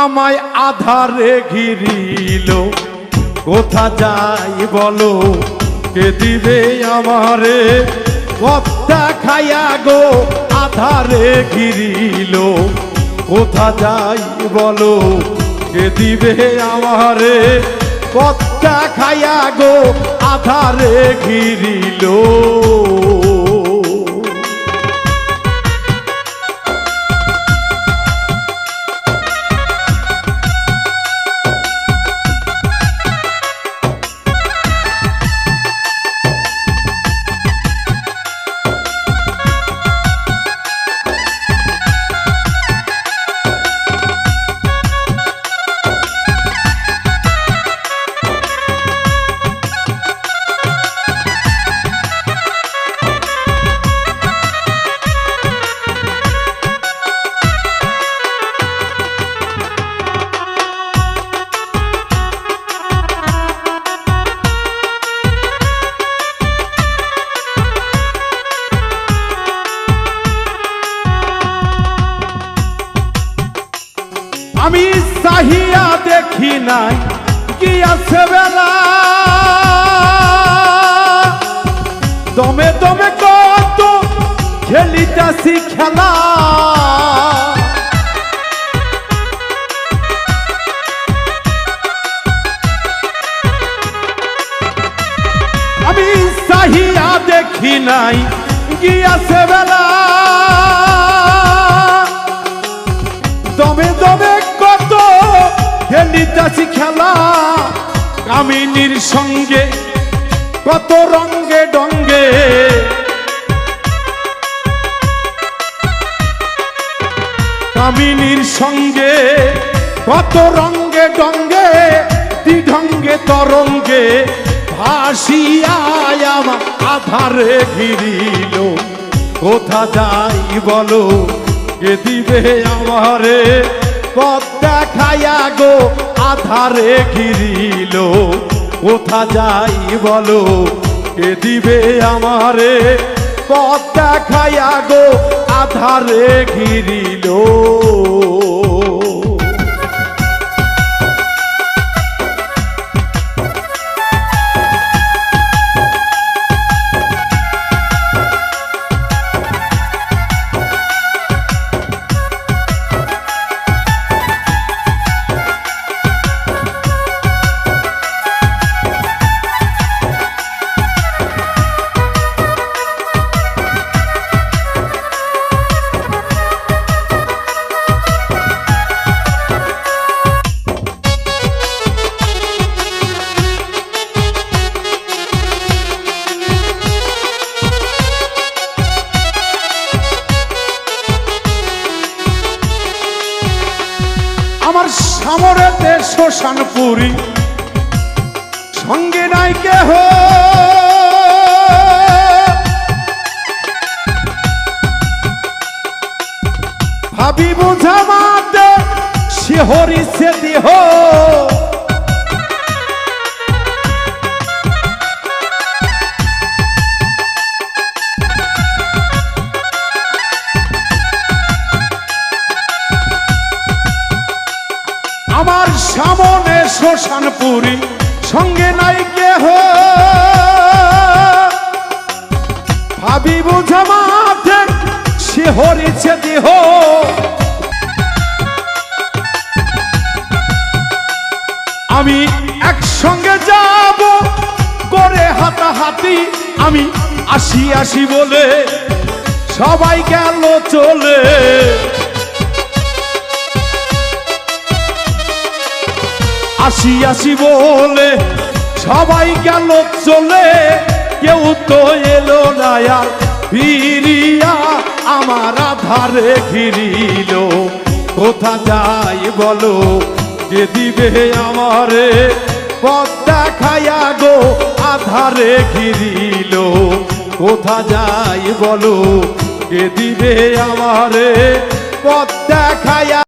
আমায় আধারে ঘিরিল, কোথা যাই বলো কে দিবে আমারে পথ দেখাইয়া গো। আধারে ঘিরিল, কোথা যাই বলো কে দিবে আমারে পথ দেখাইয়া গো। আধারে ঘিরিল, আমি চাহিয়া দেখি নাই কি আছে বেলা, দমে দমে কত খেলিতেছি খেলা। আমি চাহিয়া দেখি নাই কি আছে বেলা, দমে দমে কত খেলিতেছি খেলা। কামিনীর সঙ্গে কত রঙ্গে ডঙ্গে, কামিনীর সঙ্গে কত রঙ্গে ডঙ্গে, দ্বিঢঙ্গে তরঙ্গে ভাসিয়া আমার আধারে ঘিরিল। কোথা যাই বলো কে দিবে আমারে পথ দেখাইয়া গো। আধারে ঘিরিল, কোথা যাই বলো কে দিবে আমারে পথ দেখাইয়া গো। আধারে ঘিরিল, আমার সামরেতে শ্মশানপুরী সঙ্গে নাই কেহ, ভাবি বুঝা মাতে শিহরিছে দেহ। আমার সামনে শ্মশানপুরী সঙ্গে নাই কেহ, ভাবি বুঝা মাঠে শিহরিছে দেহ। আমি একসঙ্গে যাব করে হাতাহাতি, আমি আসি আসি বলে সবাই গেল চলে। আসি আসি বলে সবাই গেল চলে, কেউ তো এলো না আর ফিরিয়া আমার আধারে ঘিরিল। কোথা যাই বলো কে দিবে আমারে পথ দেখাইয়া গো। আধারে ঘিরিল, কোথা যাই বলো কে দিবে আমারে পথ দেখাইয়া।